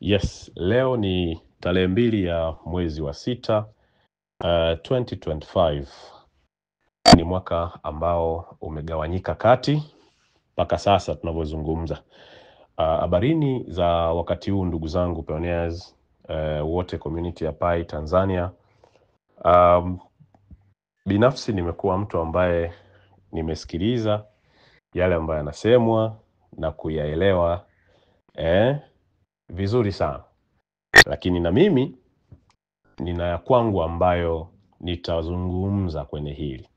Yes, leo ni tarehe 2 ya mwezi wa 6, 2025. Ni mwaka ambao umegawanyika kati mpaka sasa tunavyozungumza. Habarini za wakati huu ndugu zangu pioneers, wote community ya Pi Tanzania. Binafsi nimekuwa mtu ambaye nimesikiliza yale ambayo yanasemwa na kuyaelewa vizuri sana. Lakini na mimi nina ya kwangu ambayo nitazungumza kwenye hili.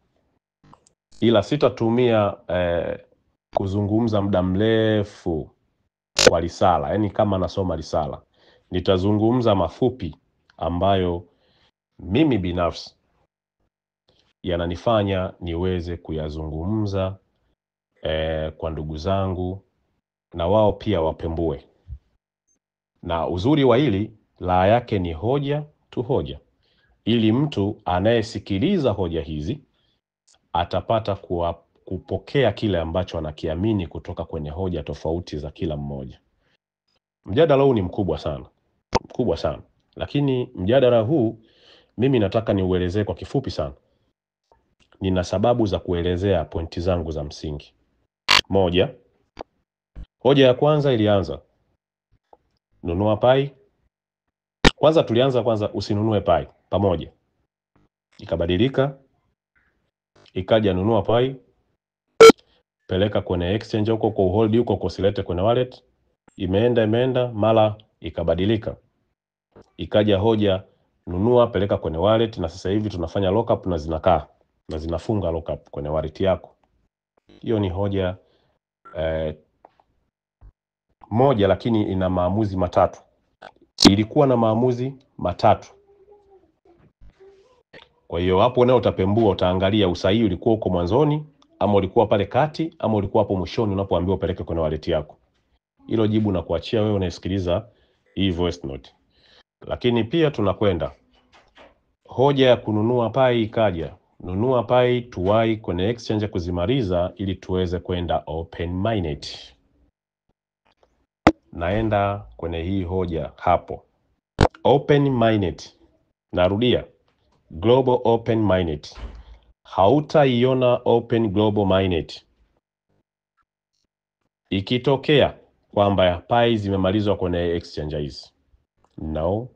Ila sitatumia kuzungumza muda mrefu kwa risala, yani kama nasoma risala. Nitazungumza mafupi ambayo mimi binafsi yananifanya niweze kuyazungumza kwa ndugu zangu na wao pia wapembue. Na uzuri wa hili la yake ni hoja tu hoja, ili mtu anayesikiliza hoja hizi atapata kupokea kile ambacho anakiamini kutoka kwenye hoja tofauti za kila mmoja. Mjadala huu ni mkubwa sana. Lakini mjadala huu mimi nataka niuelezee kwa kifupi sana. Nina sababu za kuelezea pointi zangu za msingi. Moja, hoja ya kwanza ilianza nunua Pi. Tulianza usinunue Pi pamoja. Ikabadilika, ikaja nunua Pi, peleka kwenye exchange huko kwa hold huko kusilete kwenye wallet. Imeenda mara ikabadilika. Ikaja hoja nunua peleka kwenye wallet, na sasa hivi tunafanya lockup na zinakaa na zinafunga lockup kwenye wallet yako. Hiyo ni hoja moja, lakini ina maamuzi matatu. Ilikuwa na maamuzi matatu. Kwa hiyo hapo leo utapembua, utaangalia usahihi ulikuwa uko mwanzoni ama ulikuwa pale kati ama ulikuwa hapo mwishoni unapoambiwa peleke kwenye wallet yako. Hilo jibu na kuachia wewe unasikiliza hii voice note. Lakini pia tunakwenda hoja ya kununua Pi ikaja. Nunua Pi tuwai kwenye exchange kuzimaliza ili tuweze kwenda open mainnet. Naenda kwenye hii hoja hapo. Open mainnet. Narudia. Global open mainnet. Hautaiona open global mainnet ikitokea kwamba Pi zimemalizwa kwenye exchange hizi. No.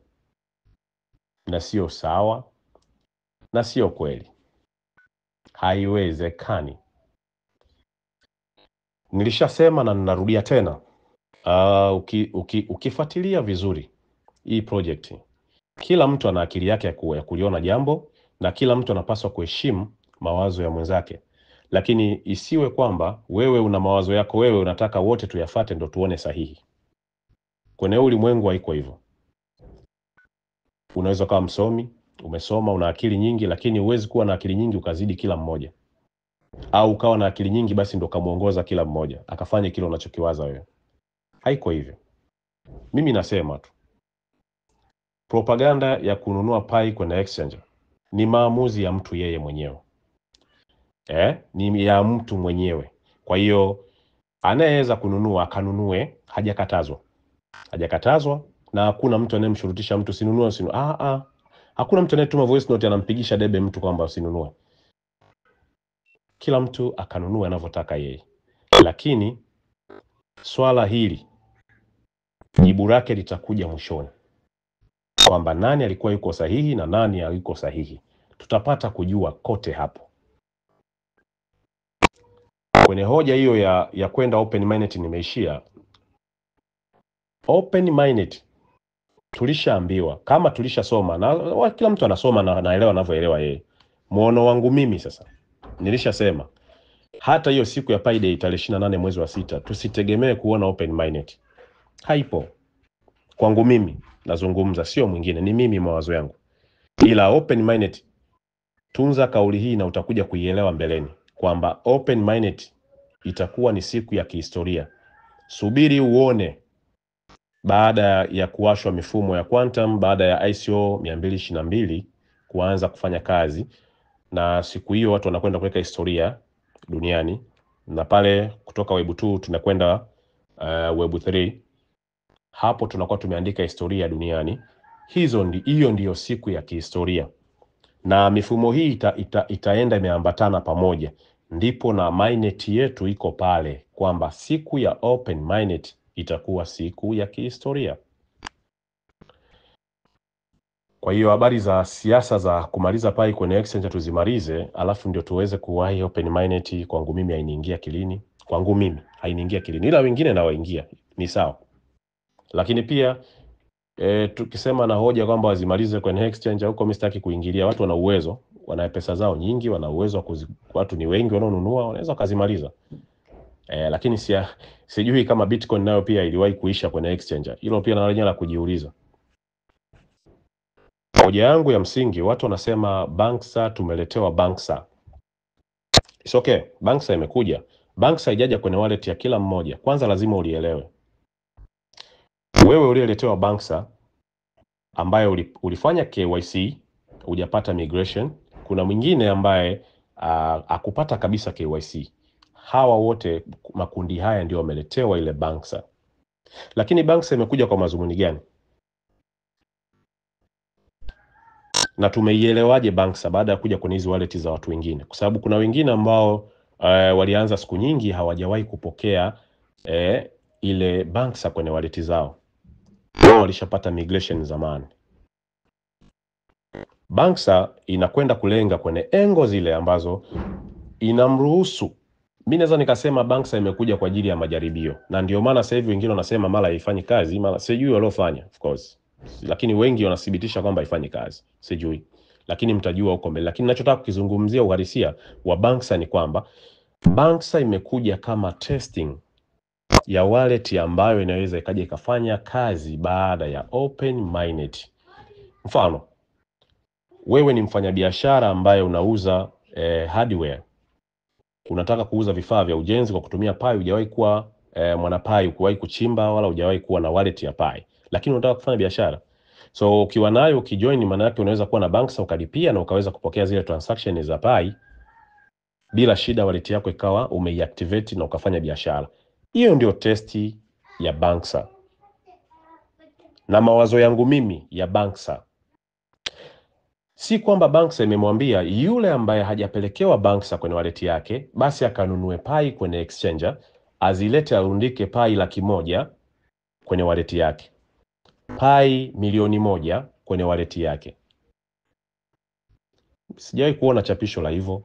Na sio sawa. Na sio kweli. Haiwezekani. Nilishasema na ninarudia tena. Ukifuatilia vizuri hii project, kila mtu ana akili yake ya kuliona jambo na kila mtu anapaswa kuheshimu mawazo ya mwenzake. Lakini isiwe kwamba wewe una mawazo yako, wewe unataka wote tuyafuate ndo tuone sahihi. Kwenye ulimwengu haiko hivyo. Unaweza kuwa msomi, umesoma, una akili nyingi, lakini huwezi kuwa na akili nyingi ukazidi kila mmoja. Au ukawa na akili nyingi basi ndo kamuongoza kila mmoja akafanye kile unachokiwaza wewe. Haiko hivyo. Mimi nasema tu, propaganda ya kununua Pi kwenye exchange ni maamuzi ya mtu yeye mwenyewe. Ni ya mtu mwenyewe. Kwa hiyo anayeweza kununua akanunue, hajakatazwa. Hajakatazwa na hakuna mtu anayemshurutisha mtu sinunue Hakuna mtu anayetuma voice note anampigisha debe mtu kwamba usinunue. Kila mtu akanunua anavyotaka yeye. Lakini swala hili jibu lake litakuja mwishoni. Kwamba nani alikuwa yuko sahihi na nani hayuko sahihi. Tutapata kujua kote hapo. Kwenye hoja hiyo ya kwenda open mainnet nimeishia. Open mainnet tulishaambiwa, kama tulishasoma na kila mtu anasoma na anaelewa anavyoelewa yeye. Muono wangu mimi sasa, nilishasema hata hiyo siku ya Pi Day tarehe 28 mwezi wa 6 tusitegemee kuona open mainnet. Haipo. Kwangu mimi nazungumza, sio mwingine, ni mimi mawazo yangu. Ila open mainnet, tunza kauli hii na utakuja kuielewa mbeleni kwamba open mainnet itakuwa ni siku ya kihistoria. Subiri uone baada ya kuwashwa mifumo ya quantum, baada ya ICO 222 kuanza kufanya kazi, na siku hiyo watu wanakwenda kuweka historia duniani, na pale kutoka web 2 tunakwenda web 3. hapo tunakuwa tumeandika historia duniani. Hiyo ndiyo siku ya kihistoria, na mifumo hii itaenda imeambatana pamoja. Ndipo na mainnet yetu iko pale kwamba siku ya open mainnet itakuwa siku ya kihistoria. Kwa hiyo habari za siasa za kumaliza pai kwenye exchange tuzimalize, alafu ndio tuweze kuwahi open mainnet. Kwangu mimi hainiingia akilini. Kwangu mimi hainiingia akilini, ila wengine na waingia ni sawa. Lakini pia tukisema na hoja kwamba wazimalize kwenye exchange huko, mimi sitaki kuingilia. Watu wana uwezo, wana pesa zao nyingi, wana uwezo watu ni wengi wanaonunua, wanaweza kuzimaliza. Lakini sijui kama Bitcoin nayo pia iliwahi kuisha kwenye exchange. Hilo pia na la kujiuliza. Hoja yangu ya msingi, watu wanasema Banksa, tumeletewa Banksa. It's okay, Banksa imekuja. Banksa haijaja kwenye wallet ya kila mmoja. Kwanza lazima ulielewe. Wewe ulieletewa Banksa ambaye ulifanya KYC, hujapata migration. Kuna mwingine ambaye akupata kabisa KYC. Hawa wote, makundi haya ndio wameletewa ile Banksa. Lakini Banksa imekuja kwa mazumuni gani? Na tumeielewaje Banksa baada ya kuja kwenye hizo wallet za watu wengine? Kwa sababu kuna wengine ambao walianza siku nyingi hawajawahi kupokea ile Banksa kwenye wallet zao. Wao walishapata migration zamani. Banksa inakwenda kulenga kwenye engo zile ambazo inamruhusu. Mimi naweza nikasema Banksa imekuja kwa ajili ya majaribio. Na ndio maana sasa hivi wengine wanasema mara haifanyi kazi, mara sijui waliofanya, of course. Lakini wengi wanathibitisha kwamba haifanyi kazi. Sijui. Lakini mtajua huko mbele. Lakini ninachotaka kukizungumzia uhalisia wa Banksa ni kwamba Banksa imekuja kama testing ya wallet ambayo inaweza ikaja ikafanya kazi baada ya open mainnet. Mfano, wewe ni mfanyabiashara ambaye unauza hardware. Unataka kuuza vifaa vya ujenzi kwa kutumia Pi, hujawahi kuwa mwana Pi, hujawahi kuchimba wala hujawahi kuwa na wallet ya Pi. Lakini unataka kufanya biashara. So ukiwa nayo, ukijoin, maana yake unaweza kuwa na Banksa ukalipia na ukaweza kupokea zile transactions za Pi bila shida, wallet yako ikawa umeiactivate na ukafanya biashara. Hiyo ndio testi ya Banksa. Na mawazo yangu mimi ya Banksa, si kwamba Banksa imemwambia yule ambaye hajapelekewa Banksa kwenye wallet yake basi akanunue Pi kwenye exchanger, azilete arundike Pi 100,000 kwenye wallet yake, Pi 1,000,000 kwenye wallet yake. Sijawahi kuona chapisho la hivyo.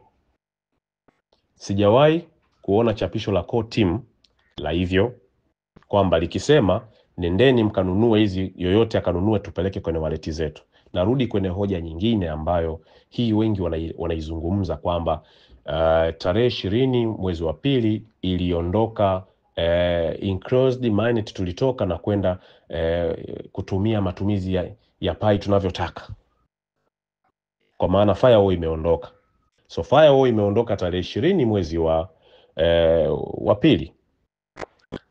Sijawahi kuona chapisho la core team la hivyo, kwamba likisema nendeni mkanunue hizi, yoyote akanunue tupeleke kwenye wallet zetu. Narudi kwenye hoja nyingine ambayo hii wengi wanaizungumza kwamba tarehe 20 mwezi wa pili iliondoka enclosed mainnet, tulitoka na kwenda kutumia matumizi ya Pi tunavyotaka. Kwa maana firewall imeondoka. So firewall imeondoka tarehe 20 mwezi wa pili.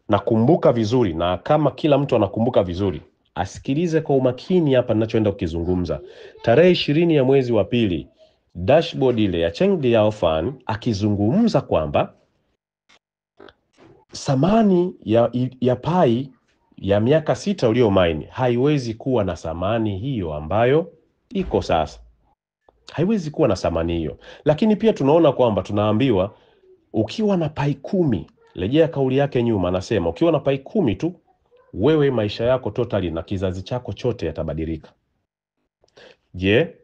Nakumbuka vizuri, na kama kila mtu anakumbuka vizuri, asikilize kwa umakini hapa ninachoenda kukizungumza. Tarehe 20 ya mwezi wa pili, dashboard ile ya Cheng Liaofan akizungumza kwamba thamani ya Pi ya miaka 6 ulio mine haiwezi kuwa na thamani hiyo ambayo iko sasa. Haiwezi kuwa na thamani hiyo. Lakini pia tunaona kwamba tunaambiwa ukiwa na Pi 10, rejea kauli yake nyuma, anasema ukiwa na Pi 10 tu, wewe maisha yako totally na kizazi chako chote yatabadilika. Je,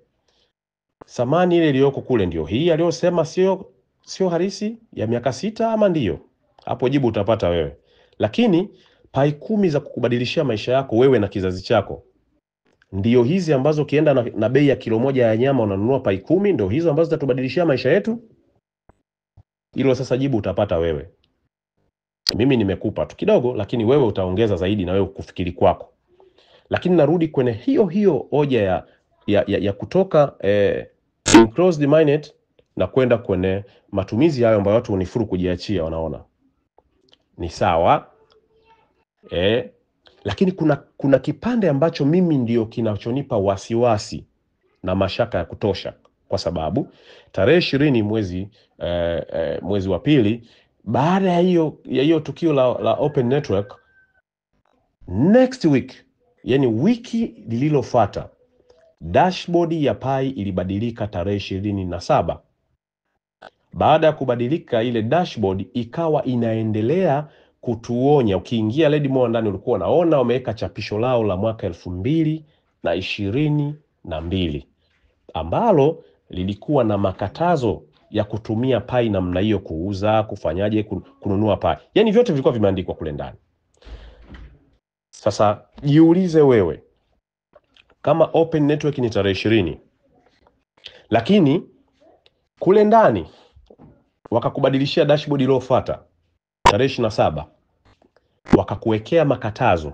thamani ile iliyoko kule ndio hii aliyosema sio halisi ya miaka 6 ama ndio? Hapo jibu utapata wewe. Lakini Pi 10 za kukubadilishia maisha yako wewe na kizazi chako ndio hizi ambazo ukienda na bei ya kilo moja ya nyama unanunua Pi 10, ndio hizo ambazo zitatubadilishia maisha yetu? Hilo sasa jibu utapata wewe. Mimi nimekupa tu kidogo, lakini wewe utaongeza zaidi na wewe kufikiri kwako. Lakini narudi kwenye hiyo hoja ya kutoka enclosed mainnet na kwenda kwenye matumizi hayo ambayo watu unifuru kujiachia, wanaona ni sawa. Lakini kuna kipande ambacho mimi ndio kinachonipa wasiwasi na mashaka ya kutosha, kwa sababu tarehe 20 mwezi wa pili, baada ya hiyo tukio la open network, Next week, yani wiki lililofuata, dashboard ya Pai ilibadilika tarehe 27. Baada ya kubadilika ile dashboard ikawa inaendelea kutuonya. Ukiingia Redmore ndani ulikuwa unaona wameweka chapisho lao la mwaka 2022 ambalo lilikuwa na makatazo ya kutumia Pai namna hiyo, kuuza, kufanyaje, kununua Pai. Yani vyote vilikuwa vimeandikwa kule ndani. Sasa jiulize wewe, kama open network ni tarehe 20, lakini kule ndani wakakubadilishia dashboard iliyofuata tarehe 27, wakakuwekea makatazo.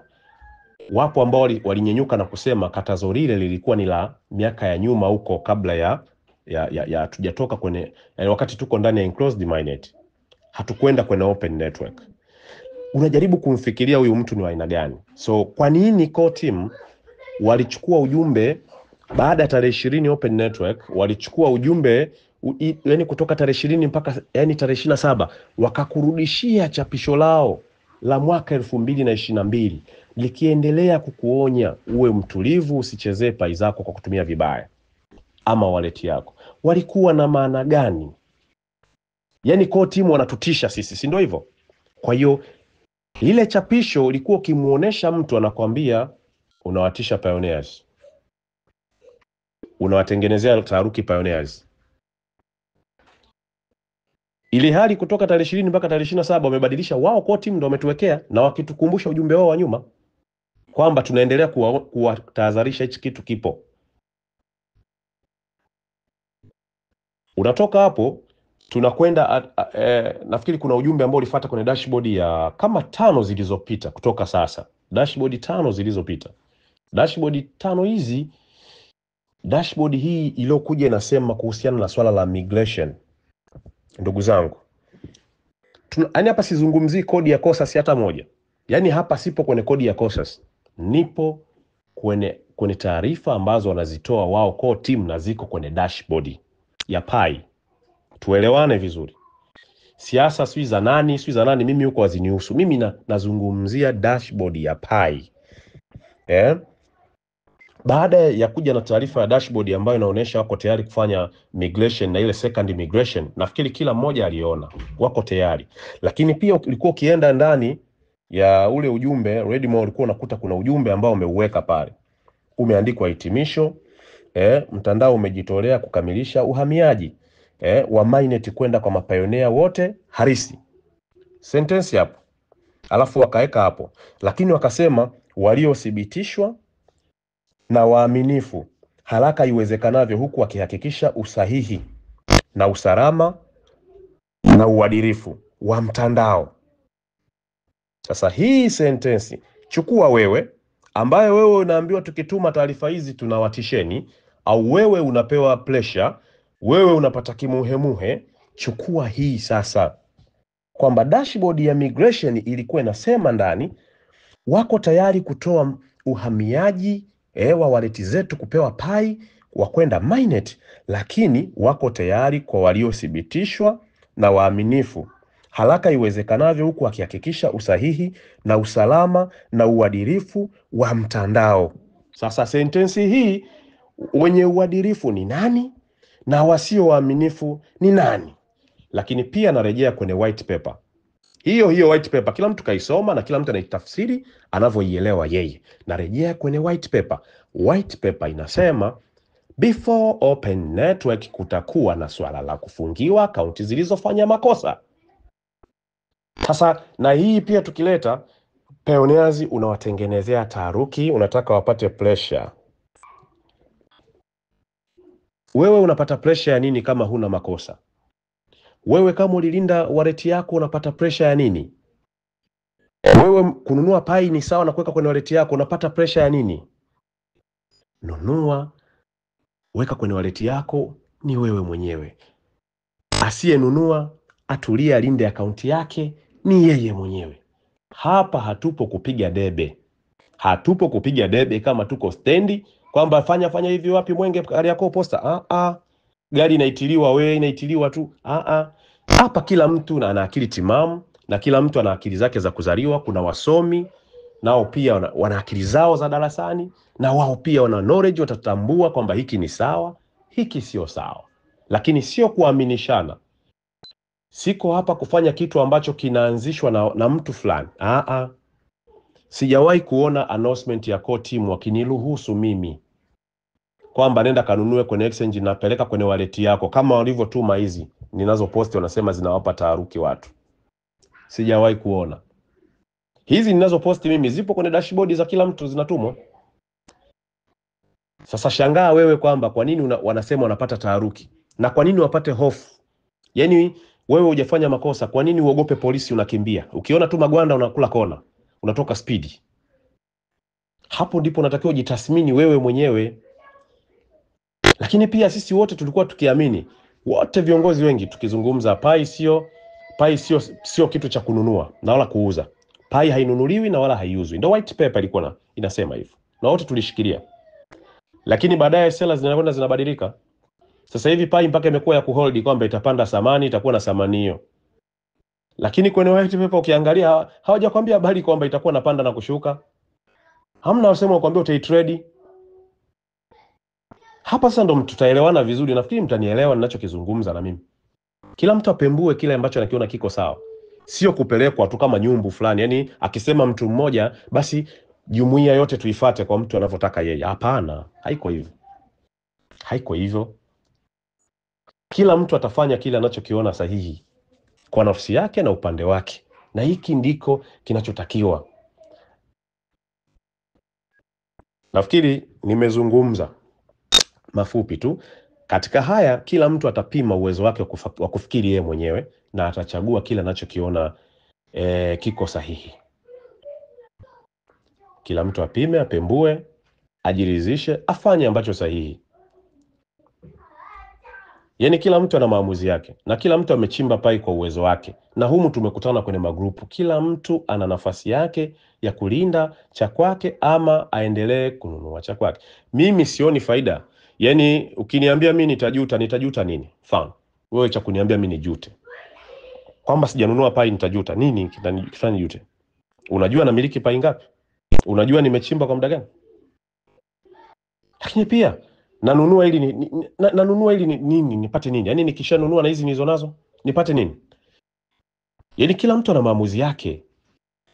Wapo ambao walinyenyuka na kusema katazo lile lilikuwa ni la miaka ya nyuma huko, kabla ya tujatoka kwenye wakati tuko ndani ya enclosed mainnet, hatukwenda kwenye open network. Unajaribu kumfikiria huyu mtu ni wa aina gani? So kwa nini core team walichukua ujumbe baada ya tarehe 20 open network, walichukua ujumbe yani kutoka tarehe 20 mpaka yani tarehe 27, wakakurudishia chapisho lao la mwaka 2022 likiendelea kukuonya uwe mtulivu, usichezee Pai zako kwa kutumia vibaya ama wallet yako? Walikuwa na maana gani? Yani core team wanatutisha sisi, si ndio hivyo? Kwa hiyo lile chapisho likuwa kimuonesha mtu anakuambia unawatisha pioneers, unawatengenezea taharuki pioneers. Ili hali kutoka tarehe 20 mpaka tarehe 27 wamebadilisha wao, core team ndio wametuwekea, na wakitukumbusha ujumbe wao wa nyuma kwamba tunaendelea kuwatahadharisha hichi kitu kipo. Unatoka hapo tunakwenda nafikiri kuna ujumbe ambao ulifuata kwenye dashboard ya kama 5 zilizopita kutoka sasa. Dashboard 5 zilizopita. Dashboard 5 hizi, dashboard hii iliyokuja inasema kuhusiana na swala la migration. Ndugu zangu, yani hapa sizungumzii kodi ya Cosas hata moja. Yani hapa sipo kwenye kodi ya Cosas. Nipo kwenye taarifa ambazo wanazitoa wao core team na ziko kwenye dashboard ya Pai. Tuelewane vizuri. Siasa sui za nani mimi huko wazinihusu. Mimi nazungumzia dashboard ya Pai. Baada ya kuja na taarifa ya dashboard ambayo inaonyesha wako tayari kufanya migration na ile second migration, nafikiri kila mmoja aliona wako tayari. Lakini pia ulikuwa ukienda ndani ya ule ujumbe Redmore, ulikuwa unakuta kuna ujumbe ambao umeuweka pale. Umeandikwa hitimisho, mtandao umejitolea kukamilisha uhamiaji wa mainnet kwenda kwa mapionea wote harisi. Sentence hapo. Alafu wakaeka hapo, lakini wakasema waliothibitishwa na waaminifu haraka iwezekanavyo, huku wakihakikisha usahihi na usalama na uadilifu wa mtandao. Sasa hii sentence chukua wewe, ambaye wewe unaambiwa tukituma taarifa hizi tunawatisheni, au wewe unapewa pressure, wewe unapata kimuhemuhe. Chukua hii sasa, kwamba dashboard ya migration ilikuwa inasema ndani wako tayari kutoa uhamiaji wa wallet zetu kupewa Pai wa kwenda mainnet, lakini wako tayari kwa waliothibitishwa na waaminifu haraka iwezekanavyo, huku akihakikisha usahihi na usalama na uadilifu wa mtandao. Sasa sentensi hii, wenye uadilifu ni nani na wasio waaminifu ni nani? Lakini pia narejea kwenye white paper. Hiyo white paper kila mtu kaisoma na kila mtu anaitafsiri anavyoielewa yeye. Narejea kwenye white paper. White paper inasema before open network kutakuwa na swala la kufungiwa akaunti zilizofanya makosa. Sasa na hii pia tukileta pioneers, unawatengenezea taharuki, unataka wapate pressure. Wewe unapata pressure ya nini kama huna makosa? Wewe kama ulilinda wallet yako unapata pressure ya nini? Wewe kununua Pai ni sawa na kuweka kwenye wallet yako, unapata pressure ya nini? Nunua, weka kwenye wallet yako, ni wewe mwenyewe. Asiyenunua atulia, alinde akaunti yake, ni yeye mwenyewe. Hapa hatupo kupiga debe. Hatupo kupiga debe kama tuko stendi kwamba fanya hivi wapi Mwenge gari yako posta. Gari inaitiliwa, wewe inaitiliwa tu. Hapa kila mtu ana akili timamu na kila mtu ana akili zake za kuzaliwa. Kuna wasomi nao pia wana akili zao za darasani, na wao pia wana knowledge, watatambua kwamba hiki ni sawa, hiki sio sawa. Lakini sio kuaminishana. Siko hapa kufanya kitu ambacho kinaanzishwa na mtu fulani. Sijawahi kuona announcement ya core team wakiniruhusu mimi kwamba nenda kanunue kwenye exchange na peleka kwenye wallet yako, kama walivyotuma hizi ninazo post wanasema zinawapa taharuki watu. Sijawahi kuona. Hizi ninazo post mimi zipo kwenye dashboard za kila mtu, zinatumwa. Sasa shangaa wewe kwamba kwa nini wanasema wanapata taharuki, na kwa nini wapate hofu? Yaani wewe hujafanya makosa, kwa nini uogope polisi unakimbia? Ukiona tu magwanda unakula kona, unatoka speed. Hapo ndipo unatakiwa ujitathmini wewe mwenyewe. Lakini pia sisi wote tulikuwa tukiamini, wote viongozi wengi tukizungumza, pai sio kitu cha kununua na wala kuuza. Pai hainunuliwi na wala haiuzwi. Ndio white paper ilikuwa inasema hivyo. Na wote tulishikilia. Lakini baadaye sera zinakwenda zinabadilika. Sasa hivi pai mpaka imekuwa ya kuhold kwamba itapanda thamani, itakuwa na thamani hiyo. Lakini kwenye white paper ukiangalia hawajakwambia habari kwamba itakuwa napanda na kushuka. Hamna wasema kwambia utaitrade. Hapa sasa ndo tutaelewana vizuri. Nafikiri mtanielewa ninachokizungumza na mimi. Kila mtu apembue kile ambacho anakiona kiko sawa. Sio kupelekwa tu kama nyumbu fulani. Yaani akisema mtu mmoja basi jumuiya yote tuifuate kwa mtu anavyotaka yeye. Hapana, haiko hivyo. Haiko hivyo. Kila mtu atafanya kile anachokiona sahihi kwa nafsi yake na upande wake. Na hiki ndiko kinachotakiwa. Nafikiri nimezungumza mafupi tu. Katika haya kila mtu atapima uwezo wake wa kufikiri yeye mwenyewe na atachagua kile anachokiona kiko sahihi. Kila mtu apime, apembue, ajiridhishe, afanye ambacho sahihi. Yaani kila mtu ana maamuzi yake na kila mtu amechimba pai kwa uwezo wake. Na humu tumekutana kwenye magrupu, kila mtu ana nafasi yake ya kulinda cha kwake ama aendelee kununua cha kwake. Mimi sioni faida. Yaani ukiniambia mimi nitajuta nini? Mfano, wewe cha kuniambia mimi nijute kwamba sijanunua pai nitajuta nini? Kitafanya jute. Unajua namiliki pai ngapi? Unajua nimechimba kwa muda gani? Lakini pia nanunua ili nini nipate nini? Yaani nikishanunua na hizi nizo nazo nipate nini? Yaani kila mtu ana maamuzi yake.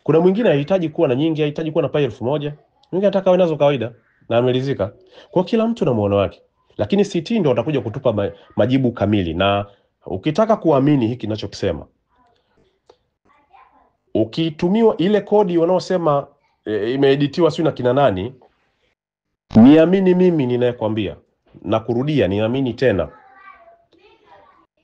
Kuna mwingine anahitaji kuwa na nyingi, anahitaji kuwa na pai 1000. Mwingine anataka awe nazo kawaida na ameridhika. Kwa kila mtu na muono wake. Lakini CT ndio watakuja kutupa majibu kamili. Na ukitaka kuamini hiki ninachokisema, ukitumiwa ile kodi wanaosema imeeditiwa sio na kina nani, niamini mimi ninayekwambia na kurudia, niamini tena,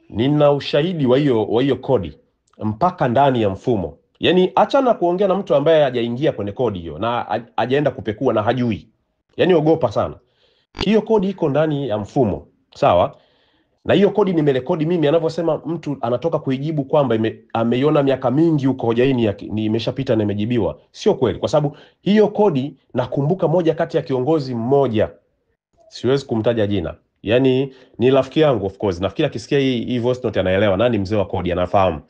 nina ushahidi wa hiyo kodi mpaka ndani ya mfumo. Yaani achana kuongea na mtu ambaye hajaingia kwenye kodi hiyo na hajaenda kupekua na hajui. Yaani ogopa sana. Hiyo kodi iko ndani ya mfumo. Sawa? Na hiyo kodi nimerekodi mimi, anavyosema mtu anatoka kuijibu kwamba ameiona miaka mingi huko hoja hii imeshapita na imejibiwa. Sio kweli, kwa sababu hiyo kodi nakumbuka moja kati ya kiongozi mmoja, siwezi kumtaja jina. Yaani ni rafiki yangu of course. Nafikiri akisikia hii voice note anaelewa nani mzee wa kodi, anafahamu.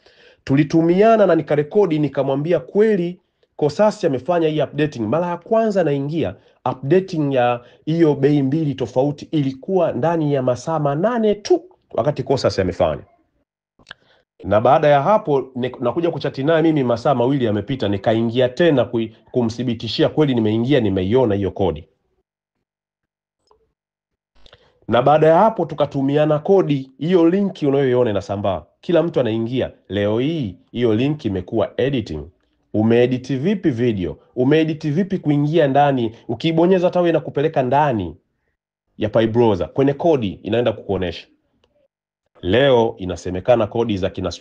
Tulitumiana na nikarekodi, nikamwambia kweli Kosasi amefanya hii updating. Mara ya kwanza naingia updating ya hiyo bei mbili tofauti ilikuwa ndani ya masaa 8 tu wakati Kosasi amefanya. Na baada ya hapo nakuja kuchati naye mimi masaa 2 yamepita, nikaingia tena kumthibitishia kweli nimeingia, nimeiona hiyo kodi. Na baada ya hapo tukatumiana kodi, hiyo linki unayoiona inasambaa. Kila mtu anaingia. Leo hii hiyo link imekuwa editing. Umeedit vipi video? Umeedit vipi kuingia ndani? Ukibonyeza tawe na kupeleka ndani ya Pi browser kwenye kodi inaenda kukuonesha. Leo inasemekana kodi za kina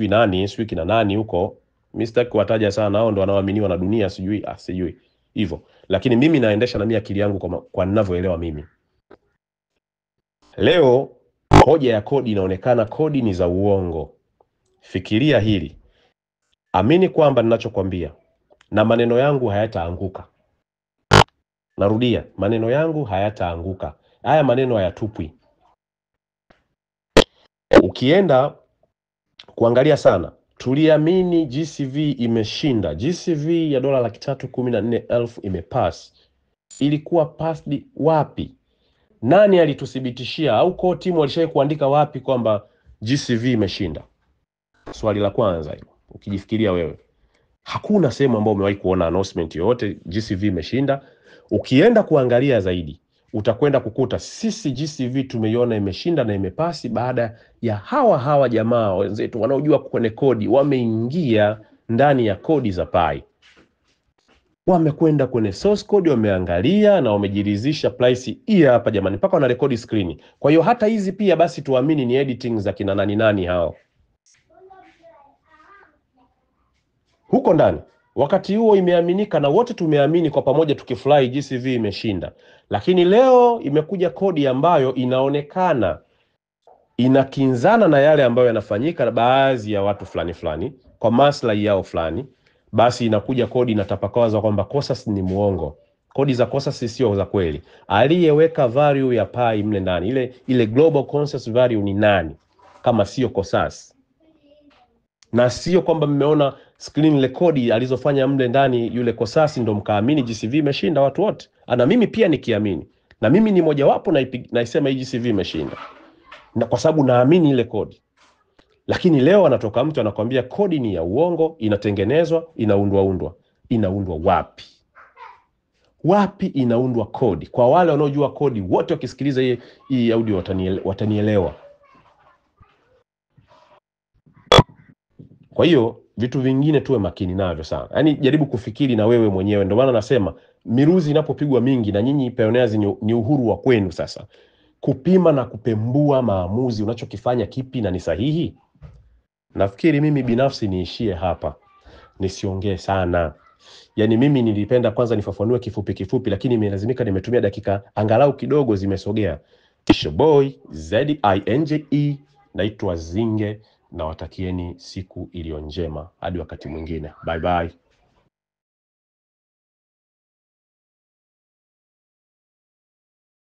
kina nani huko. Mimi sitaki kuwataja sana, hao ndo wanaoaminiwa na dunia, sijui hivyo. Lakini mimi naendesha na mimi akili yangu kwa ninavyoelewa mimi. Leo hoja ya kodi inaonekana kodi ni za uongo. Fikiria hili. Amini kwamba ninachokwambia na maneno yangu hayataanguka. Narudia, maneno yangu hayataanguka. Haya maneno hayatupwi. Ukienda kuangalia sana tuliamini GCV imeshinda. GCV ya dola 314,000 imepass. Ilikuwa passed wapi? Nani alituthibitishia, au core team walishawahi kuandika wapi kwamba GCV imeshinda? Swali la kwanza hilo. Ukijifikiria wewe, hakuna sehemu ambayo umewahi kuona announcement yoyote GCV imeshinda. Ukienda kuangalia zaidi, utakwenda kukuta sisi GCV tumeiona imeshinda na imepasi baada ya hawa jamaa wenzetu wanaojua kwenye kodi wameingia ndani ya kodi za Pi. Wamekwenda kwenye source code, wameangalia na wamejiridhisha price hii hapa jamani, mpaka wana record screen. Kwa hiyo hata hizi pia basi tuamini ni editing za kina nani hao huko ndani. Wakati huo imeaminika na wote tumeamini kwa pamoja tukifly GCV imeshinda. Lakini leo imekuja kodi ambayo inaonekana inakinzana na yale ambayo yanafanyika na baadhi ya watu fulani kwa maslahi yao fulani. Basi inakuja kodi inatapakaza kwamba COSAS ni muongo. Kodi za COSAS sio za kweli. Aliyeweka value ya Pi mle ndani, ile global consensus value ni nani kama sio COSAS? Na sio kwamba mmeona screen record alizofanya mle ndani yule COSAS ndo mkaamini GCV imeshinda watu wote. Ana mimi pia nikiamini. Na mimi ni mojawapo naisema hii GCV imeshinda. Na kwa sababu naamini ile kodi. Lakini leo anatoka mtu anakuambia kodi ni ya uongo, inatengenezwa, inaundwa. Inaundwa wapi? Wapi inaundwa kodi? Kwa wale wanaojua kodi, wote wakisikiliza hii audio watanielewa. Kwa hiyo vitu vingine tuwe makini navyo sana. Yaani jaribu kufikiri na wewe mwenyewe. Ndio maana nasema miruzi inapopigwa mingi, na nyinyi pioneers ni uhuru wa kwenu sasa kupima na kupembua maamuzi unachokifanya kipi na ni sahihi. Nafikiri mimi binafsi niishie hapa, nisiongee sana. Yaani mimi nilipenda kwanza nifafanue kifupi, lakini imelazimika nimetumia dakika angalau kidogo zimesogea. Tisho boy ZINGE, naitwa Zinge, na watakieni siku iliyo njema hadi wakati mwingine. Bye bye.